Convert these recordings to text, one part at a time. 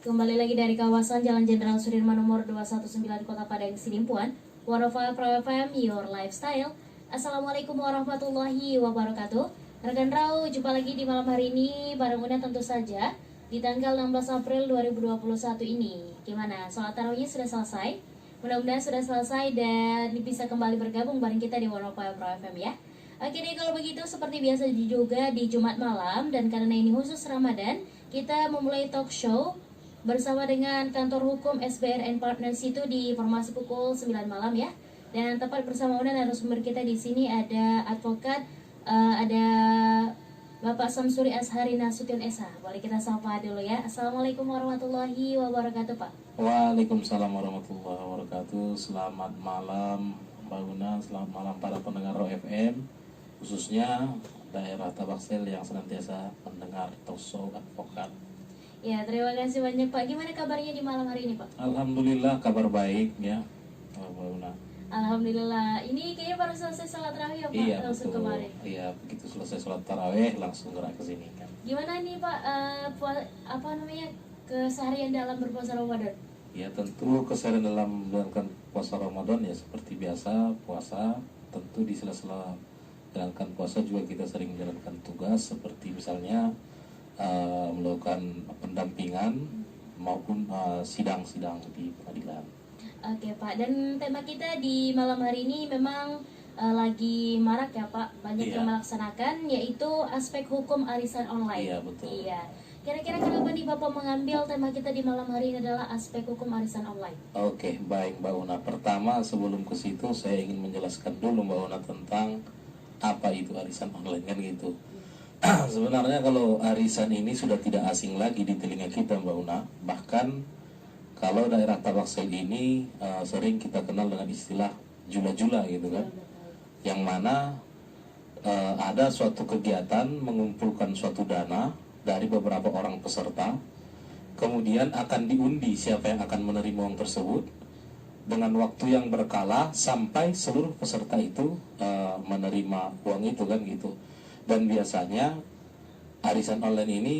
Kembali lagi dari kawasan Jalan Jenderal Sudirman nomor 219 Kota Padang Sidimpuan, 105 Pro FM, Your Lifestyle. Assalamualaikum warahmatullahi wabarakatuh. Rekan Rau, jumpa lagi di malam hari ini bareng Una tentu saja di tanggal 16 April 2021 ini. Gimana? Sholat tarawihnya sudah selesai? Mudah-mudahan sudah selesai dan bisa kembali bergabung bareng kita di 105 Pro FM ya. Oke deh, kalau begitu seperti biasa juga di Jumat malam, dan karena ini khusus Ramadan, kita memulai talk show bersama dengan kantor hukum SBR Partners itu di formasi pukul 9 malam ya. Dan tepat bersama Una narasumber kita di sini ada advokat, ada Bapak Samsuri Ashari Nasution Esa. Boleh kita sapa dulu ya. Assalamualaikum warahmatullahi wabarakatuh Pak. Waalaikumsalam warahmatullahi wabarakatuh. Selamat malam Mbak Una, selamat malam para pendengar Ro FM, khususnya daerah Tabaksel yang senantiasa mendengar talk show advokat. Ya, terima kasih banyak Pak. Gimana kabarnya di malam hari ini Pak? Alhamdulillah kabar baik ya Mbak Una. Alhamdulillah. Ini kayaknya baru selesai sholat tarawih ya Pak? Iya Langsung betul. kemarin. Iya, begitu selesai sholat taraweh langsung gerak ke sini kan. Gimana nih Pak, keseharian dalam berpuasa Ramadan? Ya tentu keseharian dalam menjalankan puasa Ramadan ya seperti biasa puasa. Tentu di sela-sela menjalankan puasa juga kita sering menjalankan tugas seperti misalnya melakukan pendampingan maupun sidang-sidang di pengadilan. Oke Pak, dan tema kita di malam hari ini memang lagi marak ya Pak, banyak Iya. yang melaksanakan, yaitu aspek hukum arisan online. Iya betul. Iya. Kira-kira kenapa nih Bapak mengambil tema kita di malam hari ini adalah aspek hukum arisan online? Oke, baik Mbak Una. Pertama sebelum ke situ saya ingin menjelaskan dulu Mbak Una tentang apa itu arisan online kan gitu. Sebenarnya kalau arisan ini sudah tidak asing lagi di telinga kita Mbak Una. Bahkan kalau daerah Tabaksel ini sering kita kenal dengan istilah jula-jula gitu kan. Yang mana ada suatu kegiatan mengumpulkan suatu dana dari beberapa orang peserta. Kemudian akan diundi siapa yang akan menerima uang tersebut dengan waktu yang berkala sampai seluruh peserta itu menerima uang itu kan gitu. Dan biasanya arisan online ini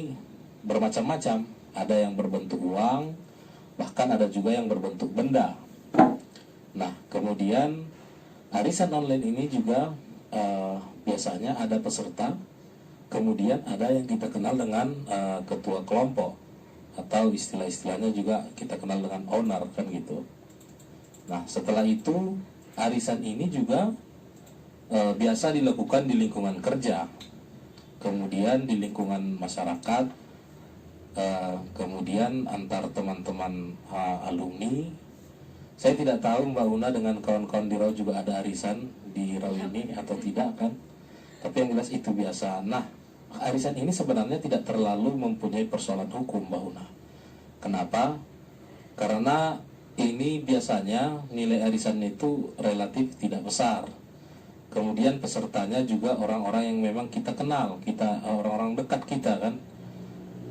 bermacam-macam. Ada yang berbentuk uang, bahkan ada juga yang berbentuk benda. Nah, kemudian arisan online ini juga biasanya ada peserta, kemudian ada yang kita kenal dengan ketua kelompok, atau istilah-istilahnya juga kita kenal dengan owner kan gitu. Nah, setelah itu arisan ini juga biasa dilakukan di lingkungan kerja, kemudian di lingkungan masyarakat, kemudian antar teman-teman alumni. Saya tidak tahu Mbak Una dengan kawan-kawan di Rau juga ada arisan di Rau ini atau tidak kan, tapi yang jelas itu biasa. Nah, arisan ini sebenarnya tidak terlalu mempunyai persoalan hukum Mbak Una. Kenapa? Karena ini biasanya nilai arisan itu relatif tidak besar. Kemudian pesertanya juga orang-orang yang memang kita kenal, orang-orang dekat kita kan.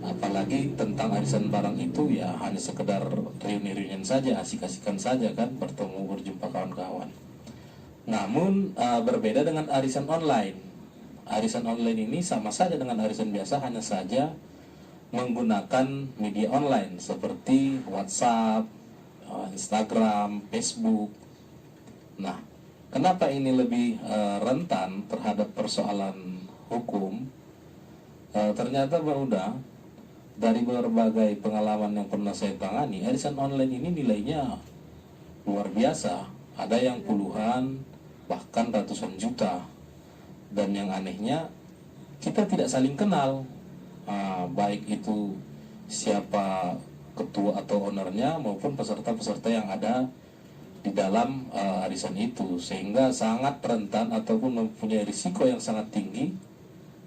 Apalagi tentang arisan barang itu ya hanya sekedar reuni-reunian saja, asik-asikan saja kan, bertemu berjumpa kawan-kawan. Namun berbeda dengan arisan online. Arisan online ini sama saja dengan arisan biasa, hanya saja menggunakan media online seperti WhatsApp, Instagram, Facebook. Nah, kenapa ini lebih rentan terhadap persoalan hukum? Ternyata Uda, dari berbagai pengalaman yang pernah saya tangani, arisan online ini nilainya luar biasa. Ada yang puluhan, bahkan ratusan juta. Dan yang anehnya, kita tidak saling kenal. Baik itu siapa ketua atau ownernya maupun peserta-peserta yang ada di dalam arisan itu, sehingga sangat rentan ataupun mempunyai risiko yang sangat tinggi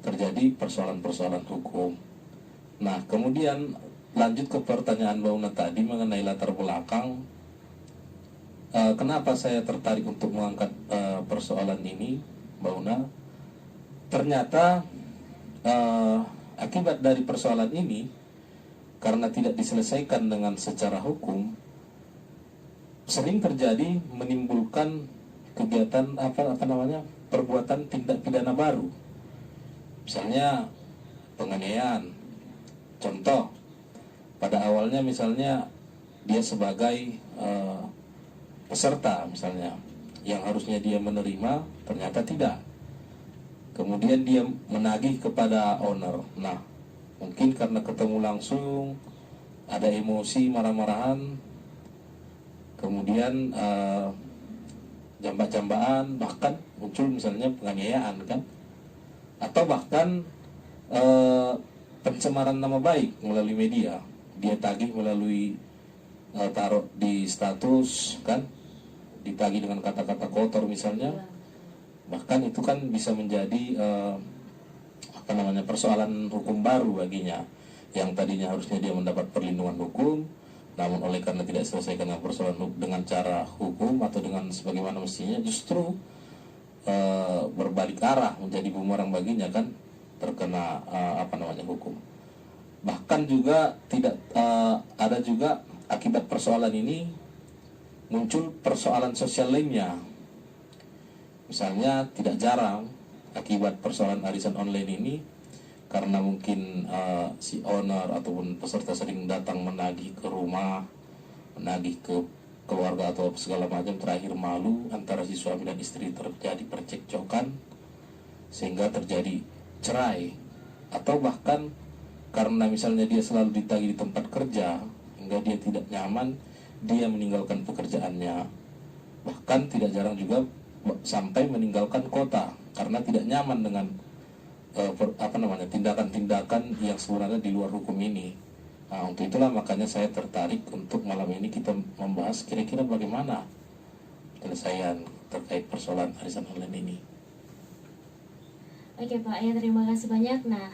terjadi persoalan-persoalan hukum. Nah, kemudian lanjut ke pertanyaan Mbak Una tadi mengenai latar belakang, kenapa saya tertarik untuk mengangkat persoalan ini Mbak Una. Ternyata akibat dari persoalan ini, karena tidak diselesaikan dengan secara hukum, sering terjadi menimbulkan kegiatan perbuatan tindak pidana baru. Misalnya penganiayaan. Contoh, Pada awalnya misalnya dia sebagai peserta misalnya, yang harusnya dia menerima ternyata tidak. Kemudian dia menagih kepada owner. Nah, mungkin karena ketemu langsung, ada emosi, marah-marahan, kemudian jambak-jambaan, bahkan muncul misalnya penganiayaan kan, atau bahkan pencemaran nama baik melalui media. Dia tagih melalui taruh di status kan, ditagih dengan kata-kata kotor misalnya. Bahkan itu kan bisa menjadi persoalan hukum baru baginya, yang tadinya harusnya dia mendapat perlindungan hukum, namun oleh karena tidak selesaikan dengan persoalan dengan cara hukum atau dengan sebagaimana mestinya, justru berbalik arah menjadi bumerang baginya kan, terkena hukum. Bahkan juga tidak ada juga akibat persoalan ini muncul persoalan sosial lainnya. Misalnya tidak jarang akibat persoalan arisan online ini, karena mungkin si owner ataupun peserta sering datang menagih ke rumah, menagih ke keluarga atau segala macam, terakhir malu antara si suami dan istri, terjadi percekcokan sehingga terjadi cerai. Atau bahkan karena misalnya dia selalu ditagih di tempat kerja hingga dia tidak nyaman, dia meninggalkan pekerjaannya. Bahkan tidak jarang juga sampai meninggalkan kota karena tidak nyaman dengan tindakan-tindakan yang sebenarnya di luar hukum ini. Nah, untuk itulah makanya saya tertarik untuk malam ini kita membahas kira-kira bagaimana penyelesaian terkait persoalan arisan online ini. Oke Pak, ya terima kasih banyak. Nah,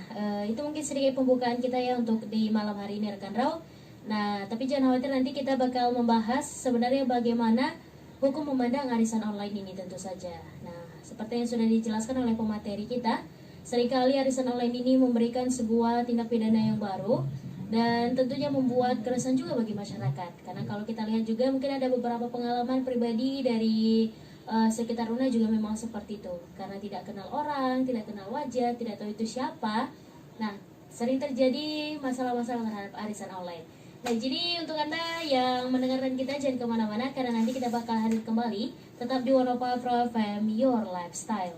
itu mungkin sedikit pembukaan kita ya untuk di malam hari ini rekan Rau. Nah, tapi jangan khawatir, nanti kita bakal membahas sebenarnya bagaimana hukum memandang arisan online ini tentu saja. Nah, seperti yang sudah dijelaskan oleh pemateri kita, seringkali arisan online ini memberikan sebuah tindak pidana yang baru dan tentunya membuat keresahan juga bagi masyarakat. Karena kalau kita lihat juga mungkin ada beberapa pengalaman pribadi dari sekitar Una juga memang seperti itu. Karena tidak kenal orang, tidak kenal wajah, tidak tahu itu siapa. Nah, sering terjadi masalah-masalah terhadap arisan online. Nah, jadi untuk Anda yang mendengarkan kita jangan kemana-mana, karena nanti kita bakal hadir kembali tetap di 105 FM Your Lifestyle.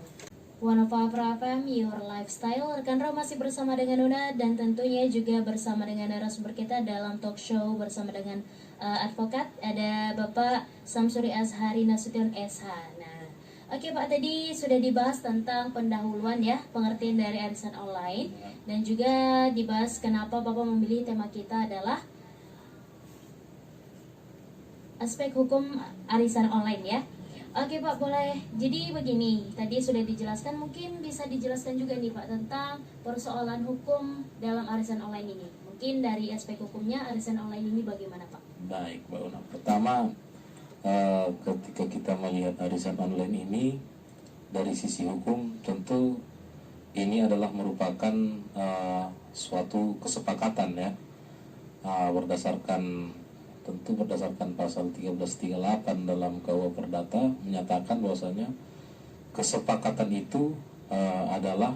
105 FM Your Lifestyle. Rekan Ro masih bersama dengan Una, dan tentunya juga bersama dengan narasumber kita dalam talk show bersama dengan advokat, ada Bapak Samsuri Azhari Nasution SH. Nah, oke Pak, tadi sudah dibahas tentang pendahuluan ya, pengertian dari arisan online, dan juga dibahas kenapa Bapak memilih tema kita adalah aspek hukum arisan online ya. Oke Pak, boleh. Jadi begini, tadi sudah dijelaskan, mungkin bisa dijelaskan juga nih Pak tentang persoalan hukum dalam arisan online ini. Mungkin dari aspek hukumnya arisan online ini bagaimana Pak? Baik, Mbak Una. Pertama, ketika kita melihat arisan online ini dari sisi hukum, tentu ini adalah merupakan suatu kesepakatan ya, berdasarkan pasal 1338 dalam KUH Perdata menyatakan bahwasanya kesepakatan itu adalah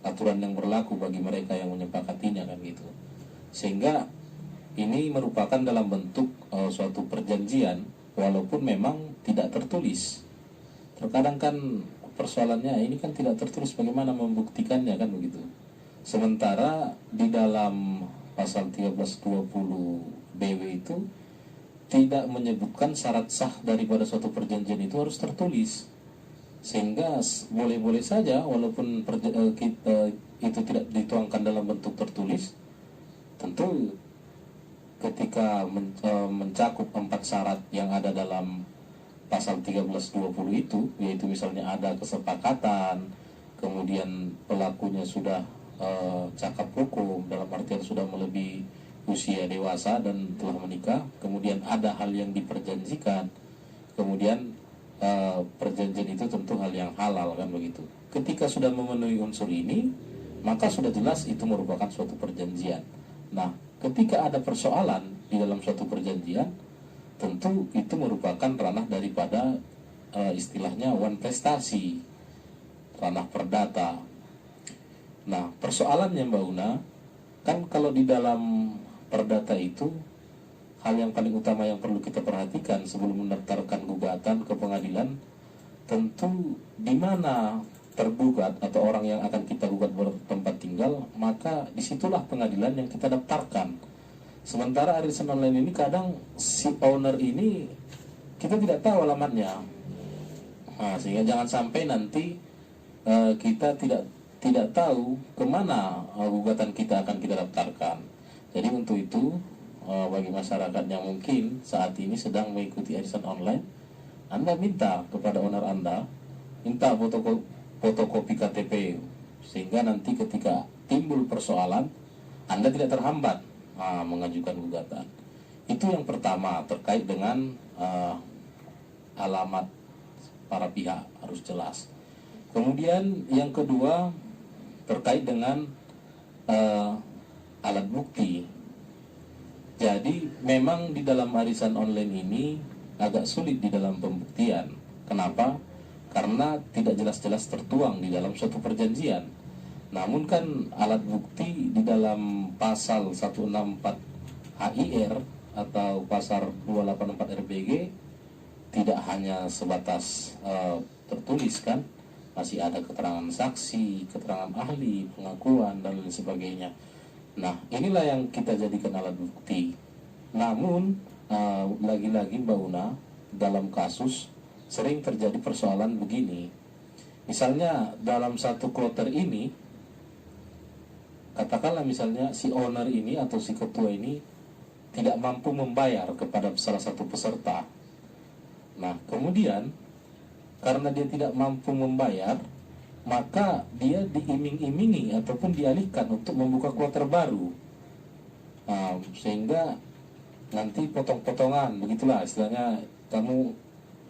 aturan yang berlaku bagi mereka yang menyepakatinya kan gitu. Sehingga ini merupakan dalam bentuk suatu perjanjian walaupun memang tidak tertulis. Terkadang kan persoalannya ini kan tidak tertulis, bagaimana membuktikannya kan begitu. Sementara di dalam pasal 1320 BW itu tidak menyebutkan syarat sah daripada suatu perjanjian itu harus tertulis, sehingga boleh-boleh saja walaupun itu tidak dituangkan dalam bentuk tertulis. Tentu ketika mencakup 4 syarat yang ada dalam pasal 1320 itu, yaitu misalnya ada kesepakatan, kemudian pelakunya sudah cakap hukum, dalam artian sudah melebihi usia dewasa dan telah menikah, kemudian ada hal yang diperjanjikan, kemudian perjanjian itu tentu hal yang halal kan begitu. Ketika sudah memenuhi unsur ini, maka sudah jelas itu merupakan suatu perjanjian. Nah, ketika ada persoalan di dalam suatu perjanjian, tentu itu merupakan ranah daripada istilahnya wan prestasi, ranah perdata. Nah, persoalannya Mbak Una, Kan kalau di dalam perdata itu, hal yang paling utama yang perlu kita perhatikan sebelum mendaftarkan gugatan ke pengadilan, tentu di mana tergugat atau orang yang akan kita gugat bertempat tinggal, maka disitulah pengadilan yang kita daftarkan. Sementara arisan online ini kadang si owner ini kita tidak tahu alamatnya. Nah, sehingga jangan sampai nanti kita tidak tahu kemana gugatan kita akan kita daftarkan. Jadi untuk itu bagi masyarakat yang mungkin saat ini sedang mengikuti arisan online, Anda minta kepada owner Anda, minta fotokopi KTP, sehingga nanti ketika timbul persoalan, Anda tidak terhambat mengajukan gugatan. Itu yang pertama, terkait dengan alamat para pihak harus jelas. Kemudian yang kedua, terkait dengan alat bukti. Jadi memang di dalam arisan online ini agak sulit di dalam pembuktian. Kenapa? Karena tidak jelas-jelas tertuang di dalam suatu perjanjian. Namun kan alat bukti di dalam pasal 164 HIR atau pasal 284 RBG tidak hanya sebatas tertulis kan, masih ada keterangan saksi, keterangan ahli, pengakuan dan lain sebagainya. Nah, inilah yang kita jadikan alat bukti. Namun lagi-lagi Mbak Una, dalam kasus sering terjadi persoalan begini. Misalnya dalam satu kloter ini, katakanlah misalnya si owner ini atau si ketua ini tidak mampu membayar kepada salah satu peserta. Nah, kemudian karena dia tidak mampu membayar, maka dia diiming-imingi ataupun dialihkan untuk membuka kloter baru. Sehingga nanti potong-potongan, begitulah istilahnya, kamu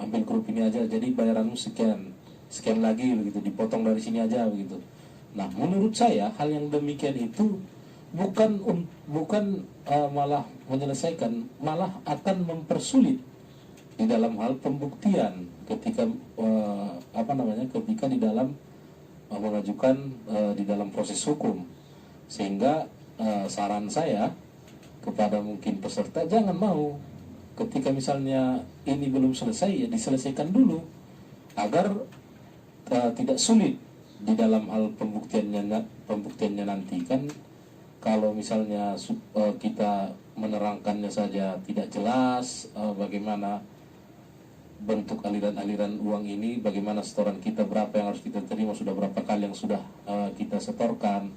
ambil grup ini aja, jadi bayaranmu sekian lagi, begitu, dipotong dari sini aja, begitu. Nah, menurut saya hal yang demikian itu bukan malah menyelesaikan, malah akan mempersulit di dalam hal pembuktian ketika ketika di dalam mengajukan di dalam proses hukum. Sehingga saran saya kepada mungkin peserta, jangan mau ketika misalnya ini belum selesai, ya diselesaikan dulu agar tidak sulit di dalam hal pembuktiannya nanti. Kan kalau misalnya kita menerangkannya saja tidak jelas bagaimana bentuk aliran uang ini, bagaimana setoran kita, berapa yang harus kita terima, sudah berapa kali yang sudah kita setorkan,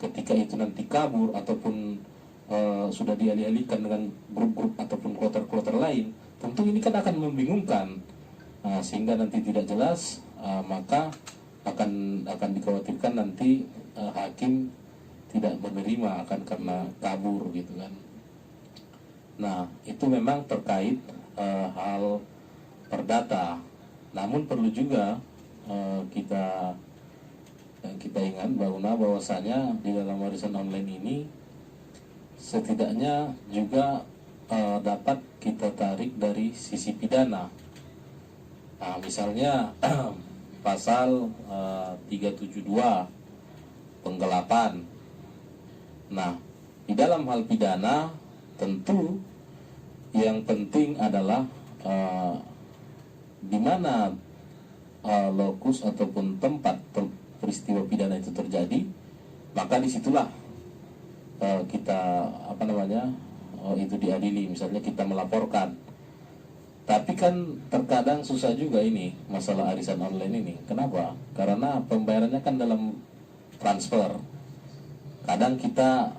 ketika itu nanti kabur ataupun sudah dialih-alihkan dengan grup-grup ataupun kloter-kloter lain, tentu ini kan akan membingungkan, sehingga nanti tidak jelas, maka akan dikhawatirkan nanti hakim tidak menerima akan karena kabur gitu kan. Nah, itu memang terkait hal perdata. Namun perlu juga kita ingat bahwasanya di dalam warisan online ini setidaknya juga dapat kita tarik dari sisi pidana. Nah, misalnya pasal 372 penggelapan. Nah, di dalam hal pidana tentu yang penting adalah di mana lokus ataupun tempat peristiwa pidana itu terjadi, maka disitulah kita itu diadili. Misalnya kita melaporkan. Tapi kan terkadang susah juga ini masalah arisan online ini. Kenapa? Karena pembayarannya kan dalam transfer. Kadang kita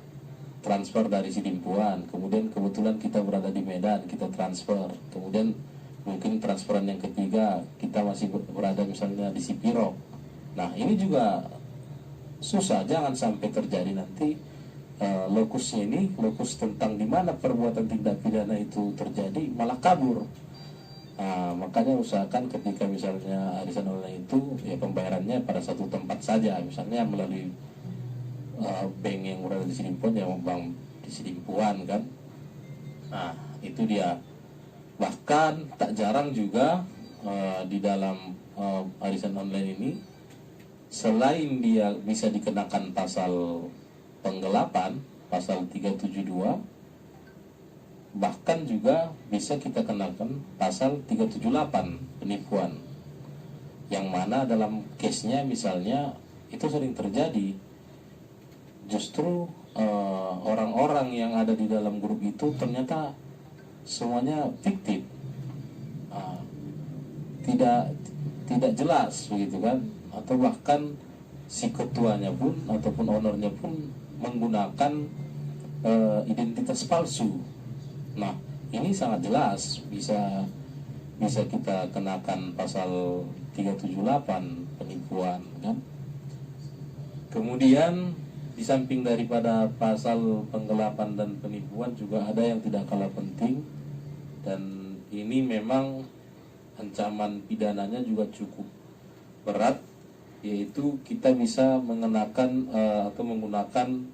transfer dari Sidimpuan, kemudian kebetulan kita berada di Medan, kita transfer. Kemudian mungkin transferan yang ketiga kita masih berada misalnya di Sipiro. Nah, ini juga susah. Jangan sampai terjadi nanti lokusnya ini, lokus tentang di mana perbuatan tindak pidana itu terjadi, malah kabur. Makanya usahakan ketika misalnya arisan online itu ya pembayarannya pada satu tempat saja, misalnya melalui bank yang berada di Sidimpuan, ya bank di Sidimpuan kan. Nah, itu dia. Bahkan tak jarang juga di dalam arisan online ini, selain dia bisa dikenakan pasal penggelapan, pasal 372, bahkan juga bisa kita kenakan pasal 378 penipuan, yang mana dalam case-nya misalnya itu sering terjadi, justru orang-orang yang ada di dalam grup itu ternyata semuanya fiktif, tidak jelas begitu kan, atau bahkan si ketuanya pun ataupun ownernya pun menggunakan identitas palsu. Nah, ini sangat jelas bisa kita kenakan pasal 378 penipuan kan. Kemudian di samping daripada pasal penggelapan dan penipuan juga ada yang tidak kalah penting, dan ini memang ancaman pidananya juga cukup berat, yaitu kita bisa mengenakan atau menggunakan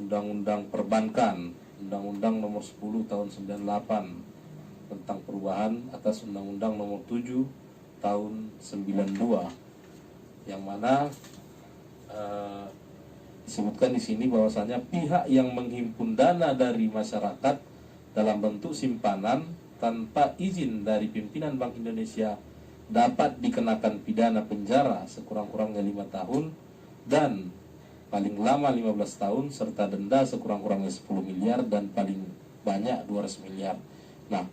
Undang-Undang Perbankan, Undang-Undang Nomor 10 Tahun 98 tentang perubahan atas Undang-Undang Nomor 7 Tahun 92, yang mana disebutkan di sini bahwasanya pihak yang menghimpun dana dari masyarakat dalam bentuk simpanan tanpa izin dari pimpinan Bank Indonesia dapat dikenakan pidana penjara sekurang-kurangnya 5 tahun dan paling lama 15 tahun serta denda sekurang-kurangnya 10 miliar dan paling banyak 200 miliar. Nah,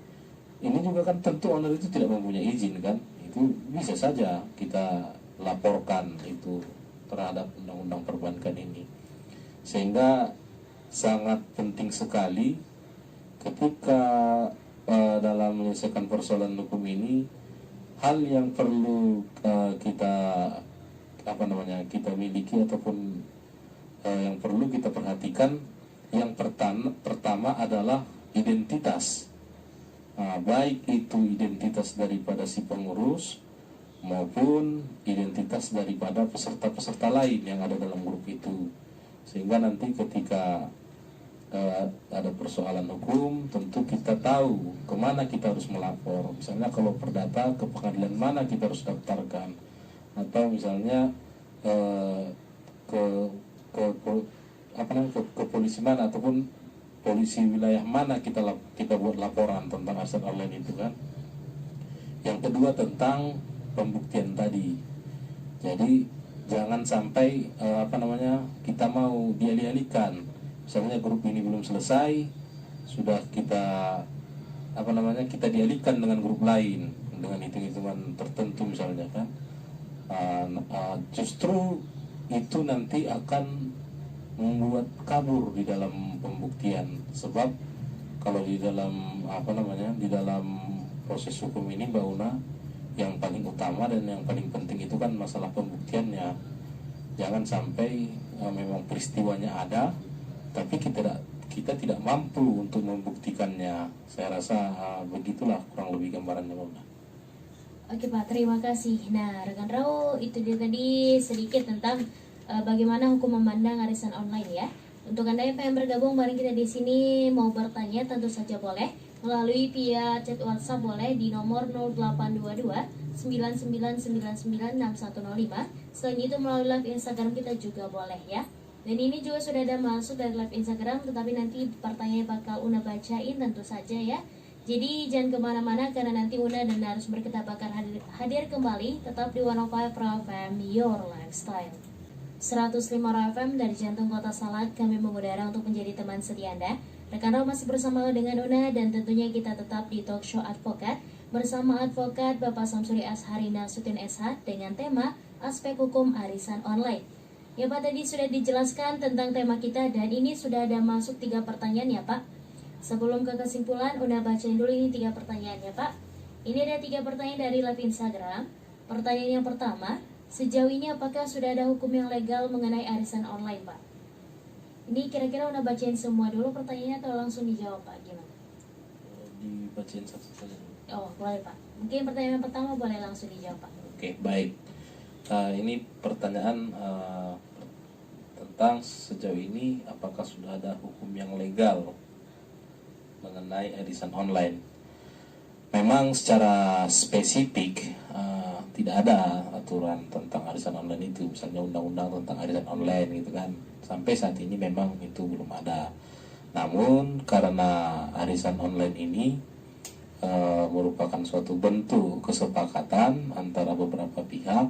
ini juga kan tentu owner itu tidak mempunyai izin kan, itu bisa saja kita laporkan itu terhadap Undang-Undang Perbankan ini. Sehingga sangat penting sekali ketika dalam menyelesaikan persoalan hukum ini, hal yang perlu kita miliki ataupun yang perlu kita perhatikan, yang pertama adalah identitas, baik itu identitas daripada si pengurus maupun identitas daripada peserta-peserta lain yang ada dalam grup itu, sehingga nanti ketika ada persoalan hukum tentu kita tahu kemana kita harus melapor. Misalnya kalau perdata, ke pengadilan mana kita harus daftarkan, atau misalnya ke polisi mana ataupun polisi wilayah mana kita buat laporan tentang arisan online itu kan. Yang kedua tentang pembuktian tadi. Jadi jangan sampai kita mau dialih-alihkan. Misalnya grup ini belum selesai, sudah kita dialihkan dengan grup lain dengan hitung-hitungan tertentu misalnya kan. Justru itu nanti akan membuat kabur di dalam pembuktian, sebab kalau di dalam proses hukum ini Mbak Una, yang paling utama dan yang paling penting itu kan masalah pembuktiannya. Jangan sampai memang peristiwanya ada tapi kita tidak mampu untuk membuktikannya. Saya rasa begitulah kurang lebih gambarannya, Mbak Una. Oke Pak, terima kasih. Nah, rekan Rao, itu dia tadi sedikit tentang bagaimana hukum memandang arisan online ya. Untuk Anda yang pengen bergabung bareng kita di sini, mau bertanya tentu saja boleh melalui via chat WhatsApp, boleh di nomor 0822 99996105. Selain itu melalui live Instagram kita juga boleh ya. Dan ini juga sudah ada masuk dari live Instagram, tetapi nanti pertanyaan bakal Una bacain tentu saja ya. Jadi jangan kemana-mana karena nanti Una dan narasumber kita bakal hadir kembali tetap di 105 FM Your Lifestyle. 105 FM dari jantung kota Salak, kami mengudara untuk menjadi teman setia Anda. Rekan Rao masih bersama dengan Una dan tentunya kita tetap di Talk Show Advokat bersama Advokat Bapak Samsuri Ashari Nasution SH dengan tema Aspek Hukum Arisan Online. Ya Pak, tadi sudah dijelaskan tentang tema kita dan ini sudah ada masuk 3 pertanyaan ya Pak. Sebelum ke kesimpulan, Una bacain dulu ini 3 pertanyaan ya Pak. Ini ada 3 pertanyaan dari live Instagram. Pertanyaan yang pertama, sejauh ini apakah sudah ada hukum yang legal mengenai arisan online Pak? Ini kira-kira Una bacain semua dulu pertanyaannya atau langsung dijawab Pak? Gimana? Dibacain satu-satu. Oh boleh Pak. Mungkin pertanyaan yang pertama boleh langsung dijawab Pak. Oke, baik. Ini pertanyaan tentang sejauh ini apakah sudah ada hukum yang legal mengenai arisan online. Memang secara spesifik tidak ada aturan tentang arisan online itu, misalnya undang-undang tentang arisan online gitu kan. Sampai saat ini memang itu belum ada. Namun karena arisan online ini merupakan suatu bentuk kesepakatan antara beberapa pihak,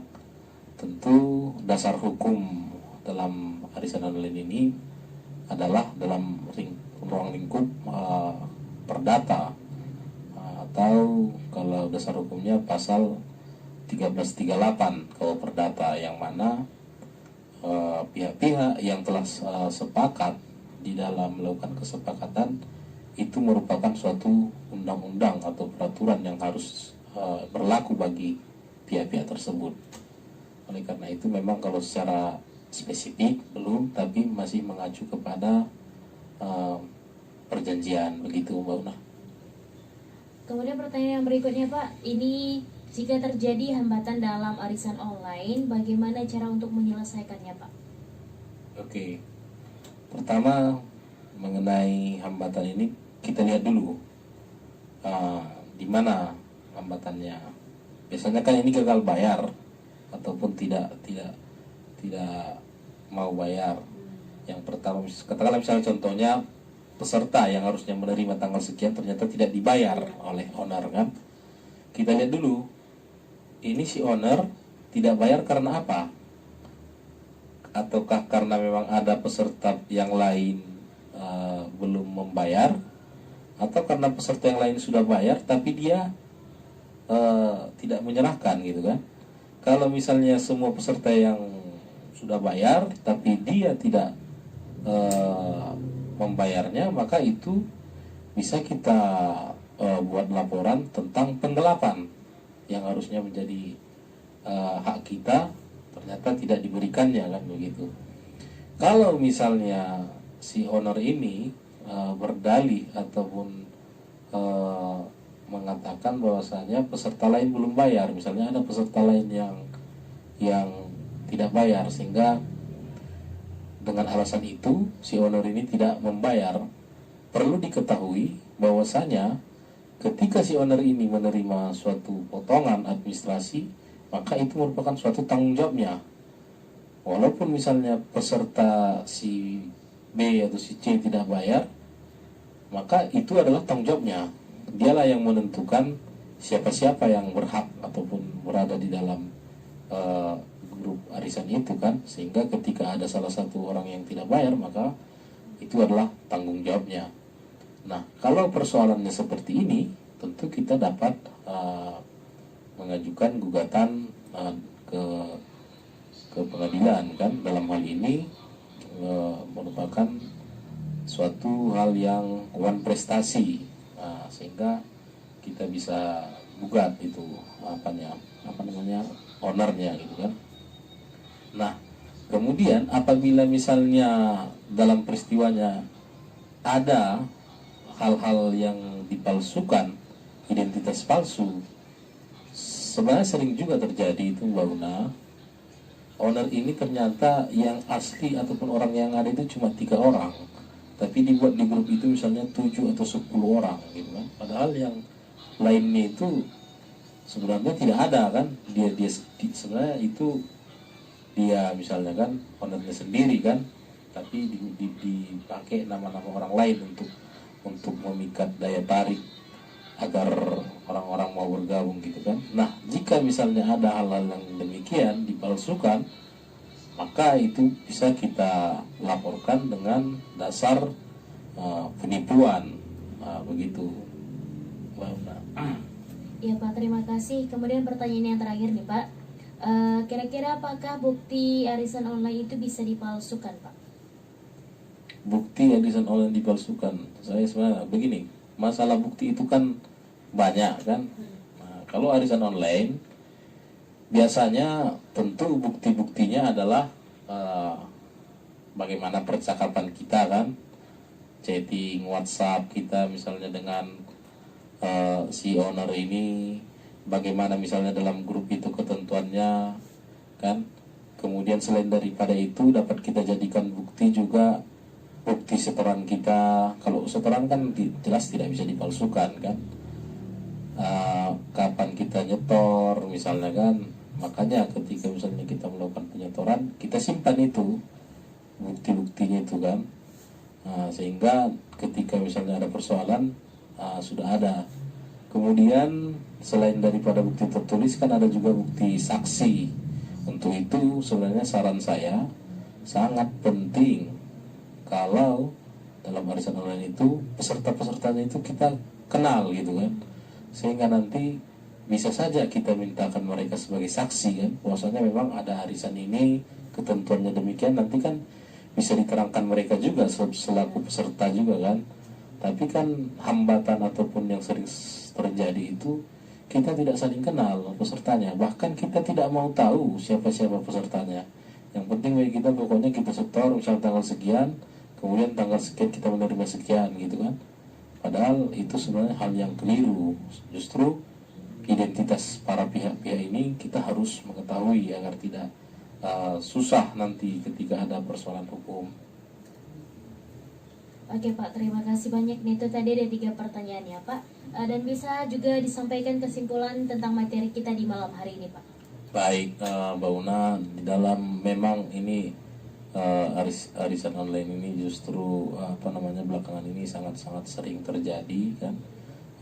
tentu dasar hukum dalam arisan online ini adalah dalam ruang lingkup perdata, atau kalau dasar hukumnya pasal 1338 KUH Perdata, yang mana pihak-pihak yang telah sepakat di dalam melakukan kesepakatan itu merupakan suatu undang-undang atau peraturan yang harus berlaku bagi pihak-pihak tersebut. Oleh karena itu memang kalau secara spesifik belum, tapi masih mengacu kepada perjanjian, begitu Mbak Una. Kemudian pertanyaan yang berikutnya Pak, ini jika terjadi hambatan dalam arisan online, bagaimana cara untuk menyelesaikannya Pak? Oke, pertama mengenai hambatan ini kita lihat dulu di mana hambatannya. Biasanya kan ini gagal bayar ataupun tidak mau bayar. Yang pertama, katakanlah misalnya contohnya peserta yang harusnya menerima tanggal sekian ternyata tidak dibayar oleh owner kan. Kita lihat dulu, ini si owner tidak bayar karena apa? Ataukah karena memang ada peserta yang lain belum membayar, atau karena peserta yang lain sudah bayar tapi dia tidak menyerahkan gitu kan. Kalau misalnya semua peserta yang sudah bayar tapi dia tidak membayarnya, maka itu bisa kita buat laporan tentang penggelapan yang harusnya menjadi hak kita, ternyata tidak diberikannya kan begitu. Kalau misalnya si owner ini berdalih ataupun mengatakan bahwasanya peserta lain belum bayar, misalnya ada peserta lain yang tidak bayar, sehingga dengan alasan itu si owner ini tidak membayar, perlu diketahui bahwasanya ketika si owner ini menerima suatu potongan administrasi, maka itu merupakan suatu tanggung jawabnya. Walaupun misalnya peserta si B atau si C tidak bayar, maka itu adalah tanggung jawabnya. Dialah yang menentukan siapa-siapa yang berhak ataupun berada di dalam grup arisan itu kan. Sehingga ketika ada salah satu orang yang tidak bayar, maka itu adalah tanggung jawabnya. Nah, kalau persoalannya seperti ini, tentu kita dapat mengajukan gugatan ke pengadilan kan. Dalam hal ini merupakan suatu hal yang wan prestasi, sehingga kita bisa gugat itu apa namanya ownernya gitu kan. Nah, kemudian apabila misalnya dalam peristiwanya ada hal-hal yang dipalsukan, identitas palsu, sebenarnya sering juga terjadi itu Mbak Una. Owner ini ternyata yang asli ataupun orang yang ada itu cuma 3 orang, tapi dibuat di grup itu misalnya 7 atau 10 orang gitu kan. Padahal yang lainnya itu sebenarnya tidak ada kan. Dia sebenarnya itu dia misalnya kan ownernya sendiri kan, tapi dipakai nama-nama orang lain untuk memikat daya tarik agar orang-orang mau bergabung gitu kan. Nah, jika misalnya ada hal-hal yang demikian dipalsukan, maka itu bisa kita laporkan dengan dasar penipuan, begitu. Ya Pak, terima kasih. Kemudian pertanyaan yang terakhir nih Pak, kira-kira apakah bukti arisan online itu bisa dipalsukan Pak? Bukti arisan online dipalsukan, saya sebenarnya begini, masalah bukti itu kan banyak kan. Nah, kalau arisan online biasanya tentu bukti-buktinya adalah bagaimana percakapan kita kan, chatting WhatsApp kita misalnya dengan si owner ini, bagaimana misalnya dalam grup itu ketentuannya kan. Kemudian selain daripada itu dapat kita jadikan bukti juga bukti setoran kita. Kalau setoran kan jelas tidak bisa dipalsukan kan. Kapan kita kita nyetor misalnya kan, makanya ketika misalnya kita melakukan penyetoran, kita simpan itu bukti-buktinya itu kan. Sehingga ketika misalnya ada persoalan, sudah ada. Kemudian selain daripada bukti tertulis kan ada juga bukti saksi. Untuk itu sebenarnya saran saya sangat penting kalau dalam arisan online itu peserta-pesertanya itu kita kenal gitu kan, sehingga nanti bisa saja kita mintakan mereka sebagai saksi kan, bahwasanya memang ada arisan ini, ketentuannya demikian. Nanti kan bisa diterangkan mereka juga selaku peserta juga kan. Tapi kan hambatan ataupun yang sering terjadi itu kita tidak saling kenal pesertanya, bahkan kita tidak mau tahu siapa-siapa pesertanya. Yang penting bagi kita pokoknya kita setor misal tanggal sekian, kemudian tanggal sekian kita menerima sekian gitu kan. Padahal itu sebenarnya hal yang keliru. Justru identitas para pihak-pihak ini kita harus mengetahui agar tidak susah nanti ketika ada persoalan hukum. Oke Pak, terima kasih banyak nih. Itu tadi ada 3 pertanyaan ya Pak. Dan bisa juga disampaikan kesimpulan tentang materi kita di malam hari ini Pak. Baik, Mbak Una, di dalam memang ini arisan online ini justru belakangan ini sangat-sangat sering terjadi kan.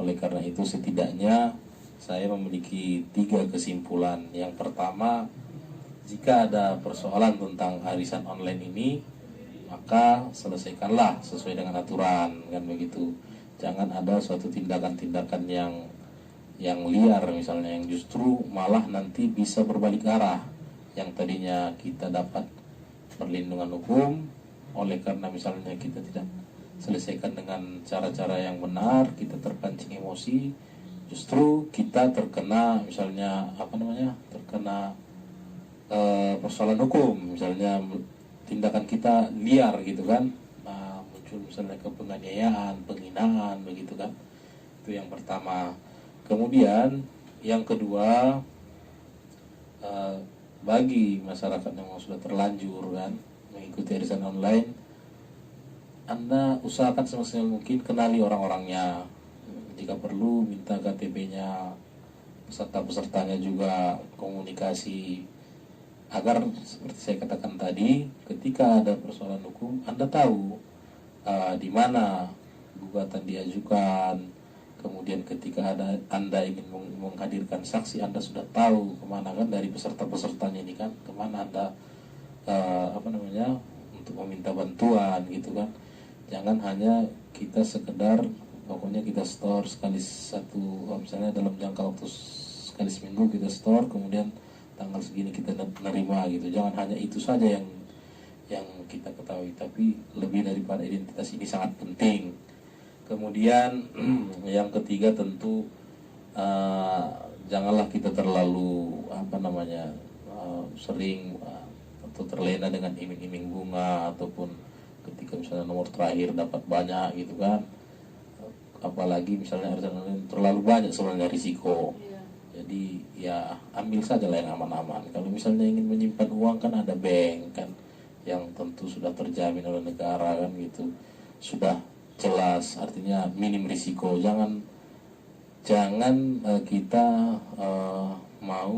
Oleh karena itu setidaknya saya memiliki 3 kesimpulan. Yang pertama, jika ada persoalan tentang arisan online ini, maka selesaikanlah sesuai dengan aturan kan begitu. Jangan ada suatu tindakan-tindakan yang liar misalnya, yang justru malah nanti bisa berbalik arah. Yang tadinya kita dapat perlindungan hukum, oleh karena misalnya kita tidak selesaikan dengan cara-cara yang benar, kita terpancing emosi, justru kita terkena misalnya terkena persoalan hukum, misalnya tindakan kita liar gitu kan, muncul misalnya ke penganiayaan, penghinaan begitu kan. Itu yang pertama. Kemudian yang kedua, bagi masyarakat yang sudah terlanjur kan mengikuti arisan online, Anda usahakan semaksimal mungkin kenali orang-orangnya. Jika perlu minta KTP-nya peserta-pesertanya juga, komunikasi agar seperti saya katakan tadi, ketika ada persoalan hukum Anda tahu di mana gugatan diajukan. Kemudian ketika Anda ingin menghadirkan saksi, Anda sudah tahu kemana kan, dari peserta-pesertanya ini kan, kemana Anda untuk meminta bantuan gitu kan. Jangan hanya kita sekedar pokoknya kita store sekali satu, misalnya dalam jangka waktu sekali seminggu kita store, kemudian tanggal segini kita nerima gitu. Jangan hanya itu saja yang kita ketahui, tapi lebih daripada identitas ini sangat penting. Kemudian yang ketiga tentu janganlah kita terlalu sering atau terlena dengan iming-iming bunga, ataupun ketika misalnya nomor terakhir dapat banyak gitu kan. Apalagi misalnya terlalu banyak sebenarnya risiko. Jadi ya ambil saja lah yang aman-aman. Kalau misalnya ingin menyimpan uang kan ada bank kan, yang tentu sudah terjamin oleh negara kan gitu, sudah jelas, artinya minim risiko. Jangan kita mau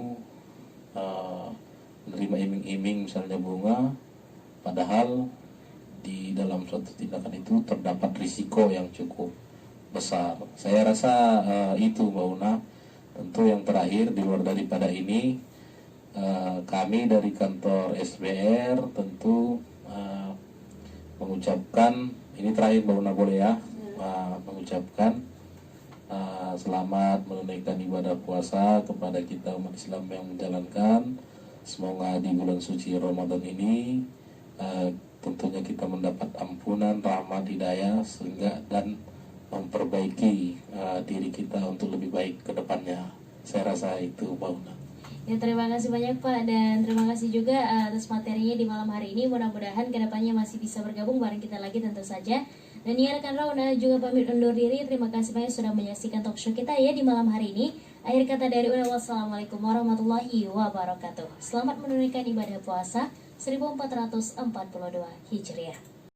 menerima iming-iming misalnya bunga, padahal di dalam suatu tindakan itu terdapat risiko yang cukup besar. Saya rasa itu Mbak Una. Tentu yang terakhir, di luar daripada ini, kami dari kantor SBR tentu mengucapkan, ini terakhir Mbak Una boleh ya, mengucapkan selamat menunaikan ibadah puasa kepada kita umat Islam yang menjalankan. Semoga di bulan suci Ramadan ini tentunya kita mendapat ampunan, rahmat, hidayah, sehingga dan memperbaiki diri kita untuk lebih baik ke depannya. Saya rasa itu Mbak Una. Ya, terima kasih banyak Pak, dan terima kasih juga atas materinya di malam hari ini. Mudah-mudahan kedepannya masih bisa bergabung bareng kita lagi tentu saja. Dan ya rekan Rauna juga pamit undur diri. Terima kasih banyak sudah menyaksikan talk show kita ya di malam hari ini. Akhir kata dari Una, wassalamualaikum warahmatullahi wabarakatuh. Selamat menunaikan ibadah puasa 1442 Hijriah.